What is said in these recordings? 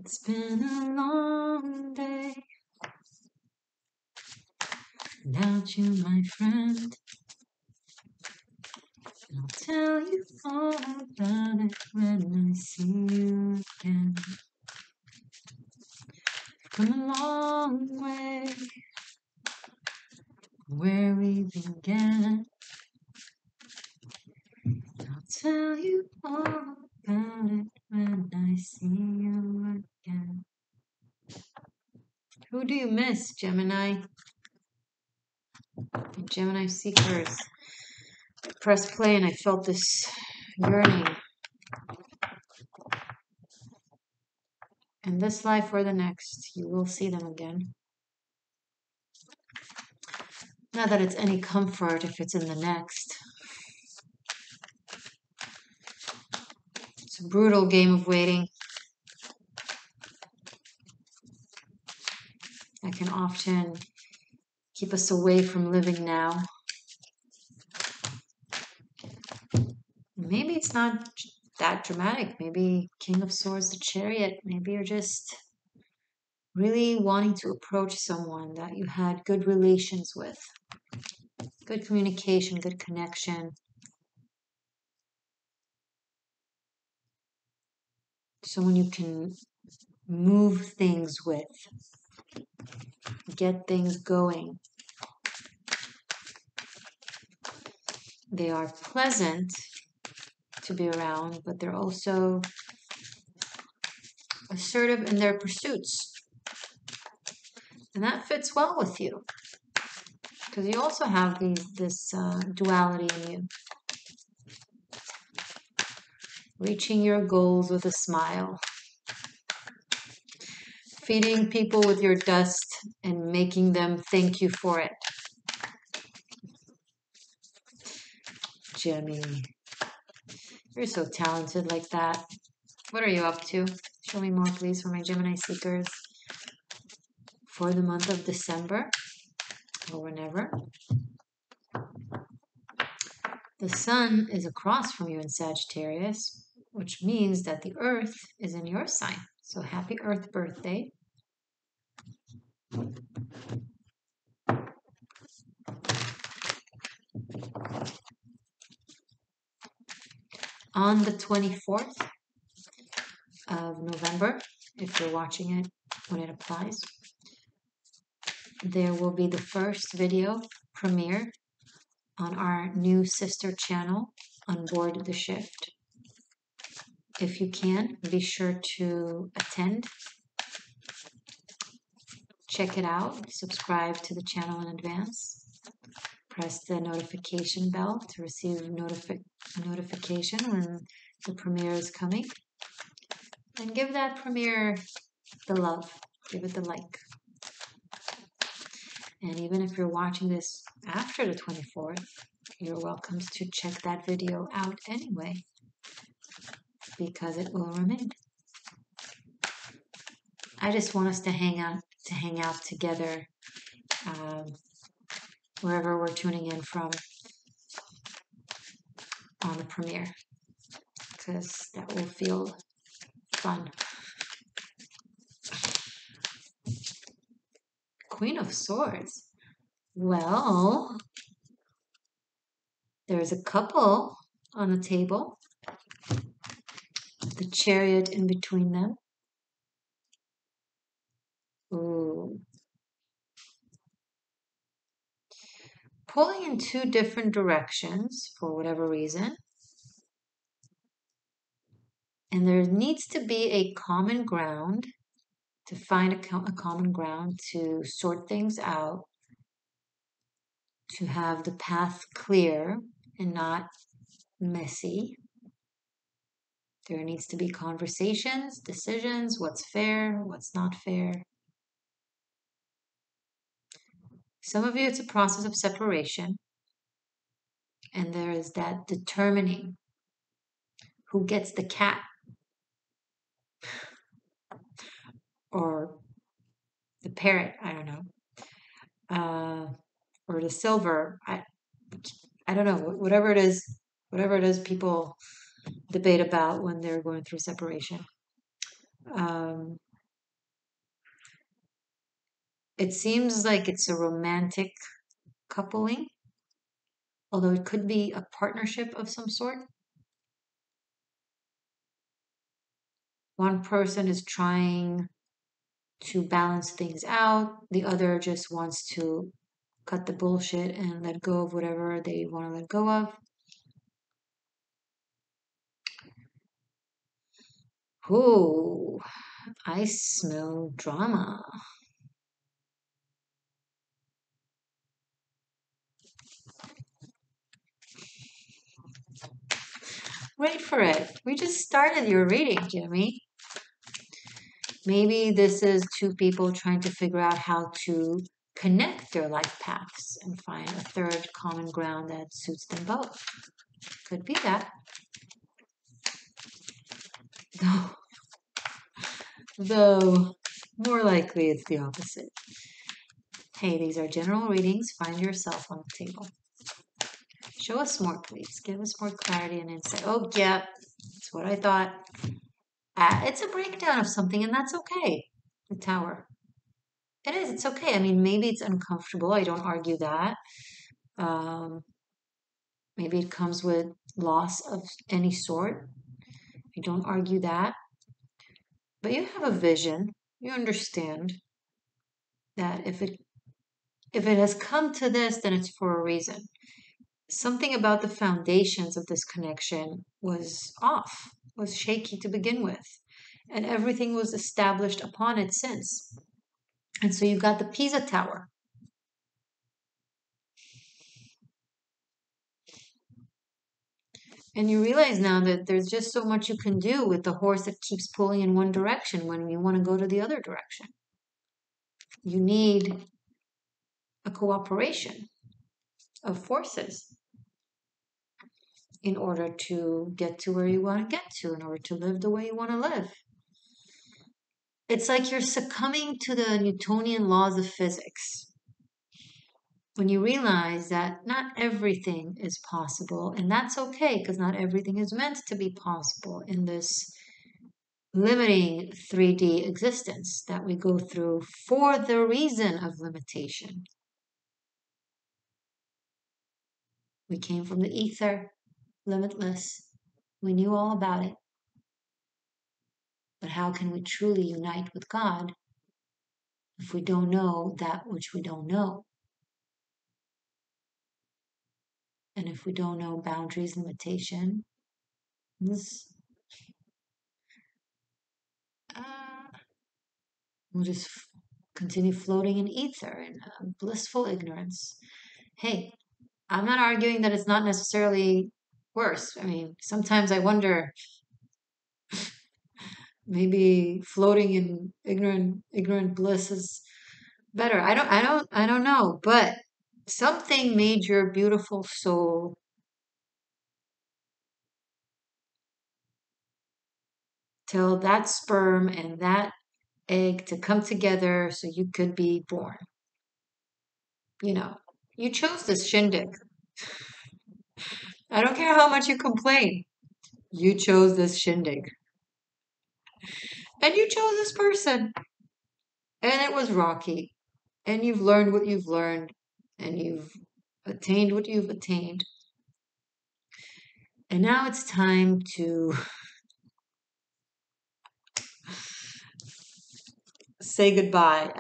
It's been a long day without you, my friend. I'll tell you all about it when I see you again. Come a long way where we began. I'll tell you all about it when I see you again. Who do you miss, Gemini? Gemini seekers. I pressed play and I felt this yearning. In this life or the next, you will see them again. Not that it's any comfort if it's in the next. It's a brutal game of waiting. That can often keep us away from living now. Maybe it's not that dramatic. Maybe King of Swords, the Chariot. Maybe you're just really wanting to approach someone that you had good relations with. Good communication, good connection. Someone you can move things with. Get things going. They are pleasant to be around, but they're also assertive in their pursuits. And that fits well with you, because you also have this duality in you. Reaching your goals with a smile. Feeding people with your dust and making them thank you for it. Gemini. You're so talented like that. What are you up to? Show me more, please, for my Gemini seekers. For the month of December, or whenever. The sun is across from you in Sagittarius, which means that the earth is in your sign. So happy Earth birthday. On the 24th of November, if you're watching it when it applies, there will be the first video premiere on our new sister channel, On Board the Shift. If you can, be sure to attend. Check it out. Subscribe to the channel in advance. Press the notification bell to receive notification when the premiere is coming. And give that premiere the love. Give it the like. And even if you're watching this after the 24th, you're welcome to check that video out anyway, because it will remain. I just want us to hang out together, wherever we're tuning in from on the premiere, because that will feel fun. Queen of Swords. Well, there's a couple on the table. The Chariot in between them. Ooh. Pulling in two different directions for whatever reason. And there needs to be a common ground, to find a common ground, to sort things out, to have the path clear and not messy. There needs to be conversations, decisions, what's fair, what's not fair. Some of you, it's a process of separation. And there is that determining who gets the cat or the parrot, I don't know, or the silver. I don't know, whatever it is people debate about when they're going through separation. It seems like it's a romantic coupling, although it could be a partnership of some sort. One person is trying to balance things out, the other just wants to cut the bullshit and let go of whatever they want to let go of. Ooh, I smell drama. Wait for it. We just started your reading, Jimmy. Maybe this is two people trying to figure out how to connect their life paths and find a third common ground that suits them both. Could be that. Though more likely it's the opposite. Hey, these are general readings. Find yourself on the table. Show us more, please. Give us more clarity and insight. Oh, yeah, that's what I thought. It's a breakdown of something, and that's okay. The Tower. It is. It's okay. I mean, maybe it's uncomfortable. I don't argue that. Um, maybe it comes with loss of any sort. I don't argue that. But you have a vision. You understand that if it has come to this, then it's for a reason. Something about the foundations of this connection was off, was shaky to begin with, and everything was established upon it since. And so you got the Pisa Tower. And you realize now that there's just so much you can do with the horse that keeps pulling in one direction when you want to go to the other direction. You need a cooperation of forces in order to get to where you want to get to, in order to live the way you want to live. It's like you're succumbing to the Newtonian laws of physics when you realize that not everything is possible, and that's okay because not everything is meant to be possible in this limiting 3D existence that we go through for the reason of limitation. We came from the ether, limitless. We knew all about it. But how can we truly unite with God if we don't know that which we don't know? And if we don't know boundaries, limitations, we'll just continue floating in ether in blissful ignorance. Hey, I'm not arguing that it's not necessarily worse. I mean, sometimes I wonder maybe floating in ignorant bliss is better. I don't know, but something made your beautiful soul tell that sperm and that egg to come together so you could be born. You know, you chose this shindig. I don't care how much you complain. You chose this shindig. And you chose this person. And it was rocky. And you've learned what you've learned. And you've attained what you've attained. And now it's time to say goodbye.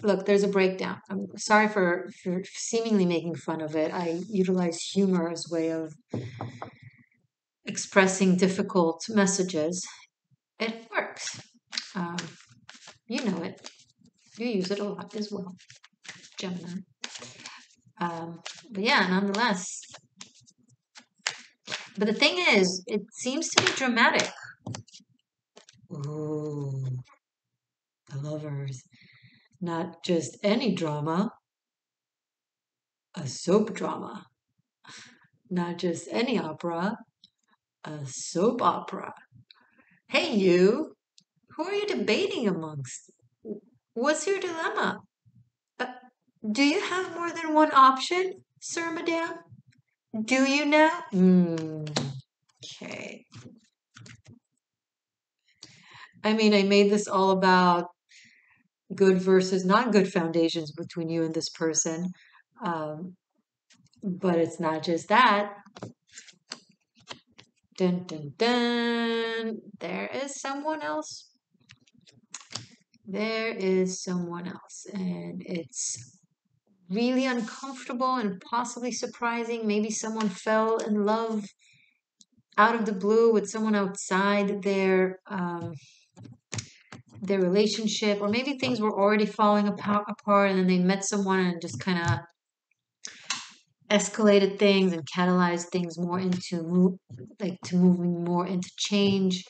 Look, there's a breakdown. I'm sorry for seemingly making fun of it. I utilize humor as a way of expressing difficult messages. It works. Um, you know it. You use it a lot as well, Gemini. But yeah, nonetheless. But the thing is, it seems to be dramatic. Ooh, the lovers. Not just any drama, a soap drama. Not just any opera, a soap opera. Hey, you. Who are you debating amongst? What's your dilemma? Uh, do you have more than one option, sir, madame? Do you now? Okay. I mean, I made this all about good versus not good foundations between you and this person. But it's not just that. Dun, dun, dun. There is someone else. There is someone else. And it's really uncomfortable and possibly surprising. Maybe someone fell in love out of the blue with someone outside their relationship, or maybe things were already falling apart and then they met someone and just kind of escalated things and catalyzed things more into moving more into change.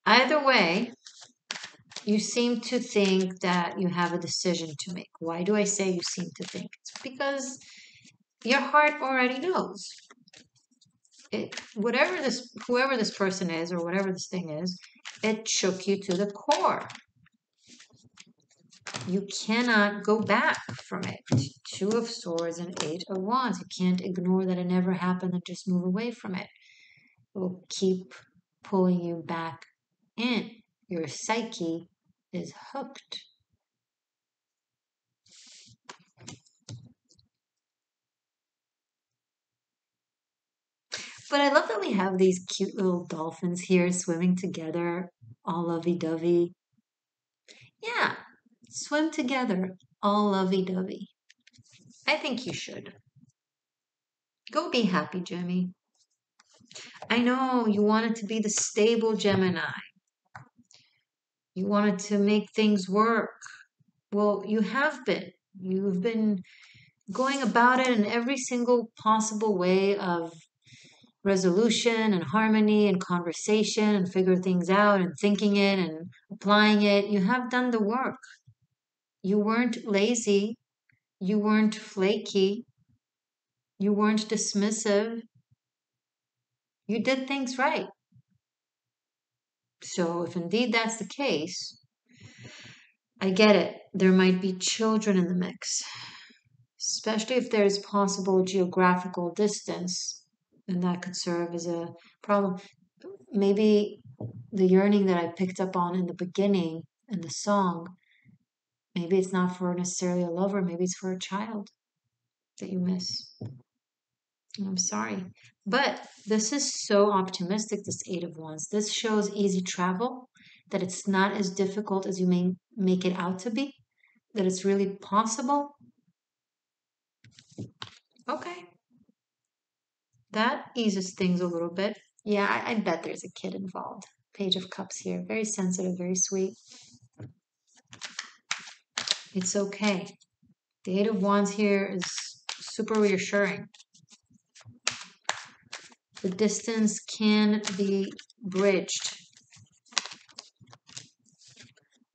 Either way, you seem to think that you have a decision to make. Why do I say you seem to think? It's because your heart already knows. Whoever this person is or whatever this thing is, it shook you to the core. You cannot go back from it. Two of Swords and Eight of Wands. You can't ignore that it never happened and just move away from it. It will keep pulling you back in. Your psyche is hooked. But I love that we have these cute little dolphins here swimming together, all lovey-dovey. Yeah, swim together, all lovey-dovey. I think you should. Go be happy, Jimmy. I know you wanted to be the stable Gemini. You wanted to make things work. Well, you have been. You've been going about it in every single possible way of resolution and harmony and conversation and figure things out and thinking it and applying it. You have done the work. You weren't lazy. You weren't flaky. You weren't dismissive. You did things right. So, if indeed that's the case, I get it. There might be children in the mix, especially if there's possible geographical distance, and that could serve as a problem. Maybe the yearning that I picked up on in the beginning in the song, maybe it's not for necessarily a lover, maybe it's for a child that you miss. I'm sorry. But this is so optimistic, this Eight of Wands. This shows easy travel, that it's not as difficult as you may make it out to be, that it's really possible. Okay. That eases things a little bit. Yeah, I bet there's a kid involved. Page of Cups here. Very sensitive, very sweet. It's okay. The Eight of Wands here is super reassuring. The distance can be bridged.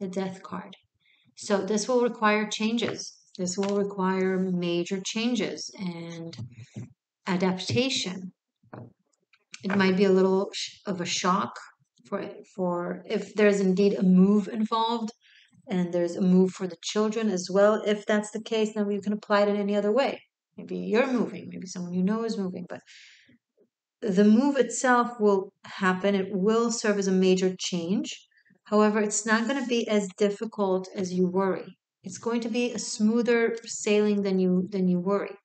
The Death card. So this will require changes. This will require major changes and adaptation. It might be a little of a shock for if there's indeed a move involved, and there's a move for the children as well. If that's the case, then you can apply it in any other way. Maybe you're moving, maybe someone you know is moving, but the move itself will happen. It will serve as a major change. However, it's not going to be as difficult as you worry. It's going to be a smoother sailing than you worry.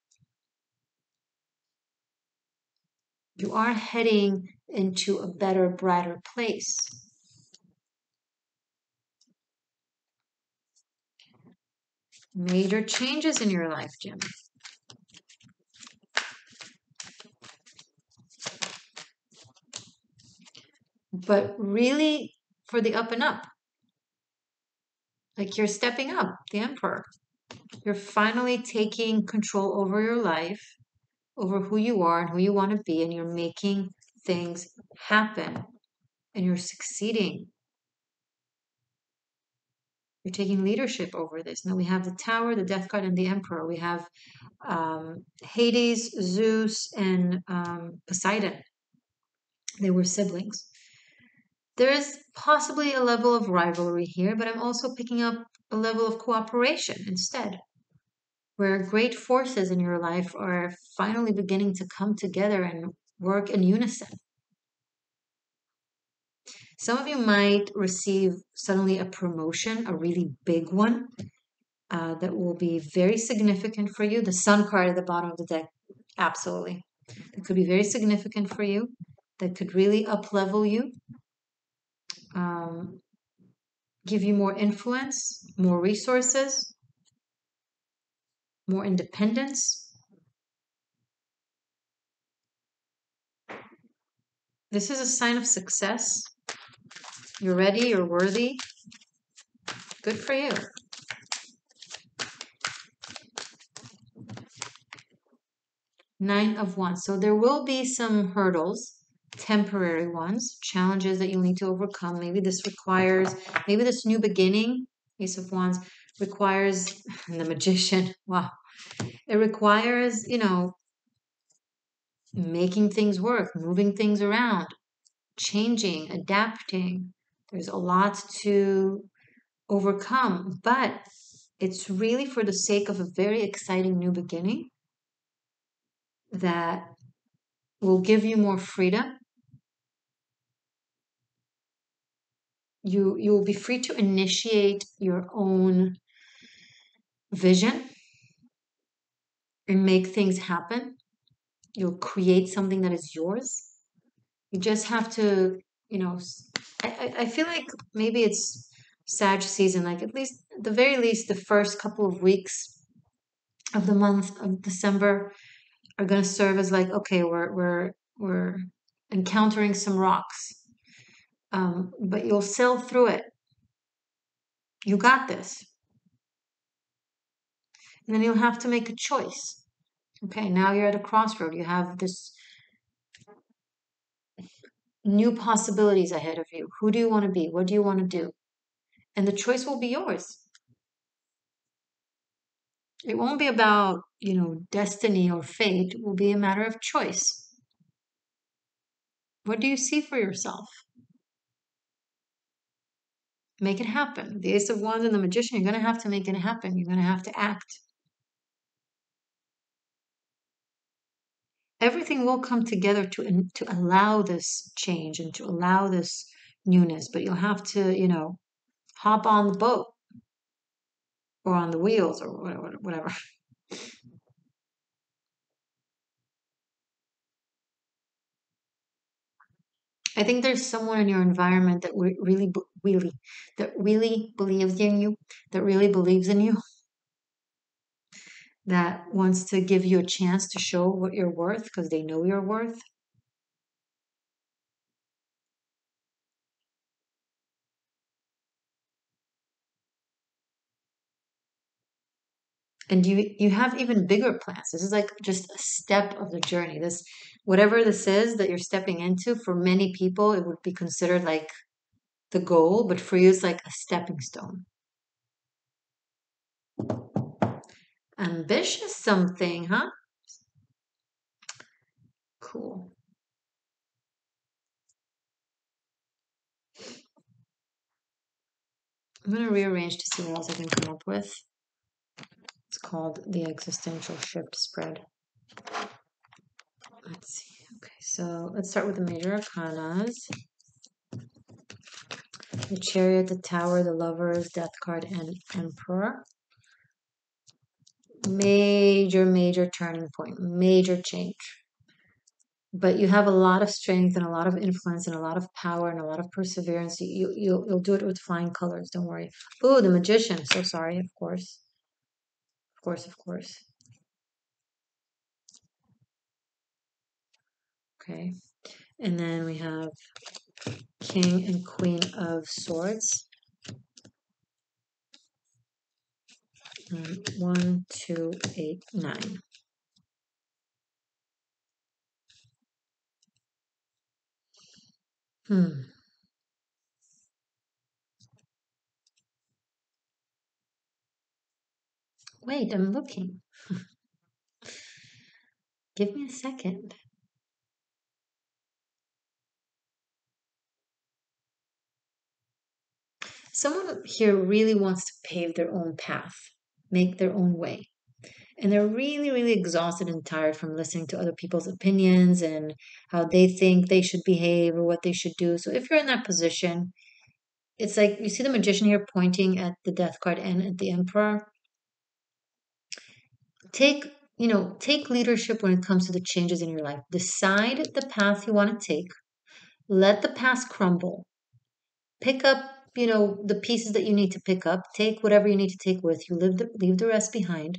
You are heading into a better, brighter place. Major changes in your life, Jim. But really for the up and up. Like you're stepping up, the Emperor. You're finally taking control over your life, over who you are and who you want to be, and you're making things happen. And you're succeeding. You're taking leadership over this. Now we have the Tower, the Death card, and the Emperor. We have Hades, Zeus, and Poseidon. They were siblings. There is possibly a level of rivalry here, but I'm also picking up a level of cooperation instead, where great forces in your life are finally beginning to come together and work in unison. Some of you might receive suddenly a promotion, a really big one, that will be very significant for you. The Sun card at the bottom of the deck, absolutely. That could be very significant for you. That could really up-level you, give you more influence, more resources, more independence. This is a sign of success. You're ready, you're worthy. Good for you. Nine of Wands. So there will be some hurdles, temporary ones, challenges that you'll need to overcome. Maybe this new beginning, Ace of Wands, requires, and the Magician, wow. It requires, making things work, moving things around, changing, adapting. There's a lot to overcome, but it's really for the sake of a very exciting new beginning that will give you more freedom. You will be free to initiate your own vision and make things happen. You'll create something that is yours. You just have to, I feel like maybe it's Sag season, like at the very least, the first couple of weeks of the month of December are going to serve as like, okay, we're encountering some rocks, but you'll sail through it. You got this. And then you'll have to make a choice. Okay, now you're at a crossroad. You have this new possibilities ahead of you. Who do you want to be? What do you want to do? And the choice will be yours. It won't be about, destiny or fate. It will be a matter of choice. What do you see for yourself? Make it happen. The Ace of Wands and the Magician, you're going to have to make it happen. You're going to have to act. Everything will come together to allow this change and to allow this newness, but you'll have to, hop on the boat or on the wheels or whatever. I think there's someone in your environment that really believes in you, that really believes in you, that wants to give you a chance to show what you're worth because they know your worth. And you have even bigger plans. This is like just a step of the journey. This, whatever this is that you're stepping into, for many people it would be considered like the goal, but for you it's like a stepping stone. Ambitious something, huh? Cool. I'm going to rearrange to see what else I can come up with. It's called the Existential Shift spread. Let's see. Okay, so let's start with the major arcanas. The Chariot, the Tower, the Lovers, Death card, and Emperor. Major turning point, major change. But you have a lot of strength and a lot of influence and a lot of power and a lot of perseverance. You'll do it with flying colors. Don't worry. Oh, the Magician. So sorry. Of course. Of course. Okay. And then we have King and Queen of Swords. 1, 2, 8, 9. Wait, I'm looking. Give me a second. Someone here really wants to pave their own path, make their own way. And they're really, really exhausted and tired from listening to other people's opinions and how they think they should behave or what they should do. So if you're in that position, it's like you see the magician here pointing at the death card and at the emperor. Take leadership when it comes to the changes in your life. Decide the path you want to take. Let the past crumble. Pick up, the pieces that you need to pick up. Take whatever you need to take with you. Leave the rest behind.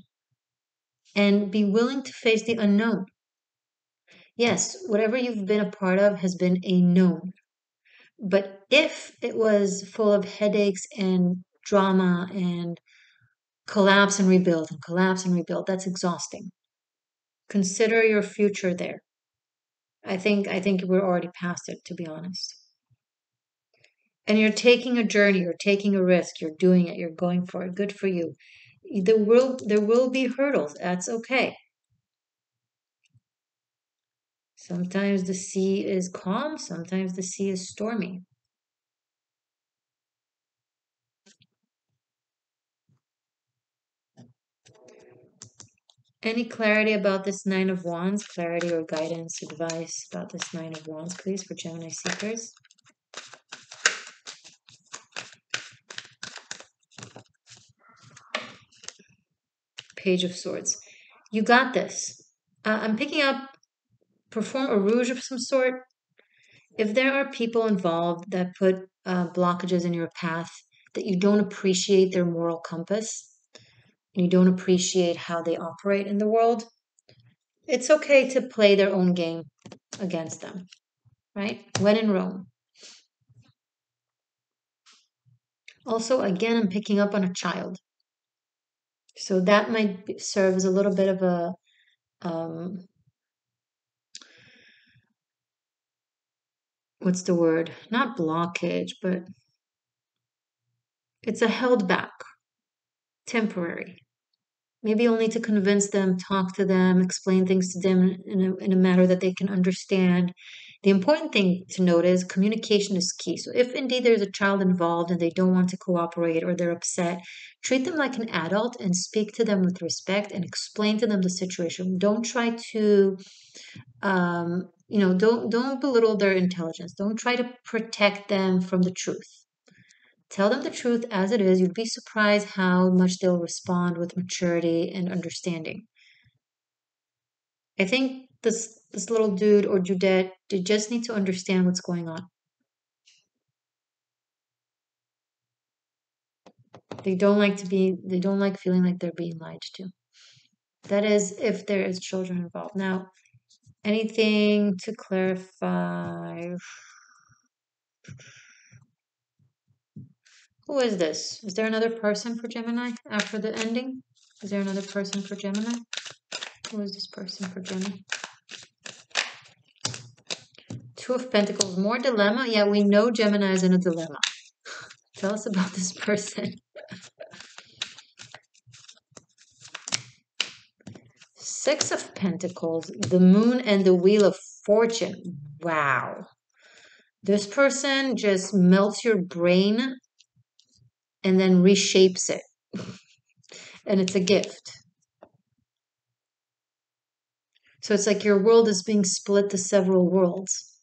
And be willing to face the unknown. Yes, whatever you've been a part of has been a known. But if it was full of headaches and drama and collapse and rebuild, that's exhausting. Consider your future there. I think we're already past it, to be honest. And you're taking a journey, you're taking a risk, you're doing it, you're going for it. Good for you. There will be hurdles. That's okay. Sometimes the sea is calm, sometimes the sea is stormy. Any clarity about this Nine of Wands? Clarity or guidance, advice about this Nine of Wands, please, for Gemini seekers. Page of Swords. You got this. I'm picking up perform a rouge of some sort. If there are people involved that put blockages in your path, that you don't appreciate their moral compass, and you don't appreciate how they operate in the world, it's okay to play their own game against them, right? When in Rome. Also, again, I'm picking up on a child. So that might serve as a little bit of a, what's the word? Not blockage, but it's a held back, temporary. Maybe you'll need to convince them, talk to them, explain things to them in a manner that they can understand. The important thing to note is communication is key. So if indeed there's a child involved and they don't want to cooperate or they're upset, treat them like an adult and speak to them with respect and explain to them the situation. Don't try to don't belittle their intelligence. Don't try to protect them from the truth. Tell them the truth as it is. You'd be surprised how much they'll respond with maturity and understanding. I think this little dude or dudette, they just need to understand what's going on. They don't like feeling like they're being lied to. That is if there is children involved. Now, anything to clarify? Who is this? Is there another person for Gemini after the ending? Is there another person for Gemini? Who is this person for Gemini? Two of Pentacles, more dilemma. Yeah, we know Gemini is in a dilemma. Tell us about this person. Six of Pentacles, the Moon and the Wheel of Fortune. Wow. This person just melts your brain and then reshapes it. And it's a gift. So it's like your world is being split to several worlds.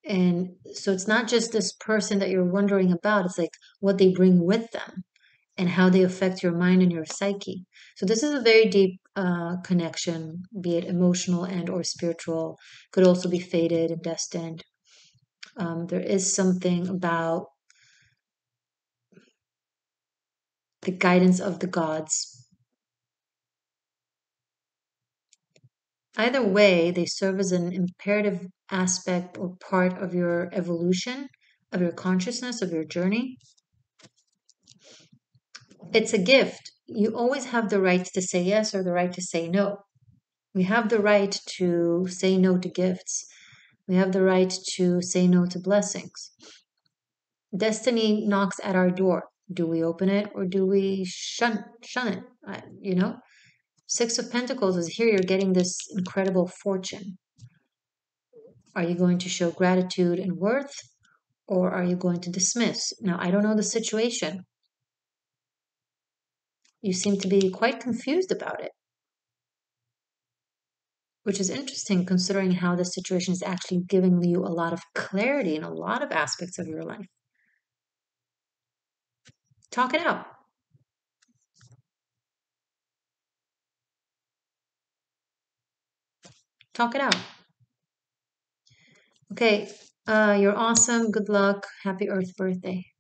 And so it's not just this person that you're wondering about, it's like what they bring with them and how they affect your mind and your psyche. So this is a very deep connection, be it emotional and or spiritual, could also be fated and destined. There is something about the guidance of the gods. Either way, they serve as an imperative aspect or part of your evolution, of your consciousness, of your journey. It's a gift. You always have the right to say yes or the right to say no. We have the right to say no to gifts. We have the right to say no to blessings. Destiny knocks at our door. Do we open it or do we shun it? Six of Pentacles is here. You're getting this incredible fortune. Are you going to show gratitude and worth or are you going to dismiss? Now, I don't know the situation. You seem to be quite confused about it. which is interesting considering how this situation is actually giving you a lot of clarity in a lot of aspects of your life. Talk it out. Talk it out. Okay, you're awesome. Good luck. Happy Earth birthday.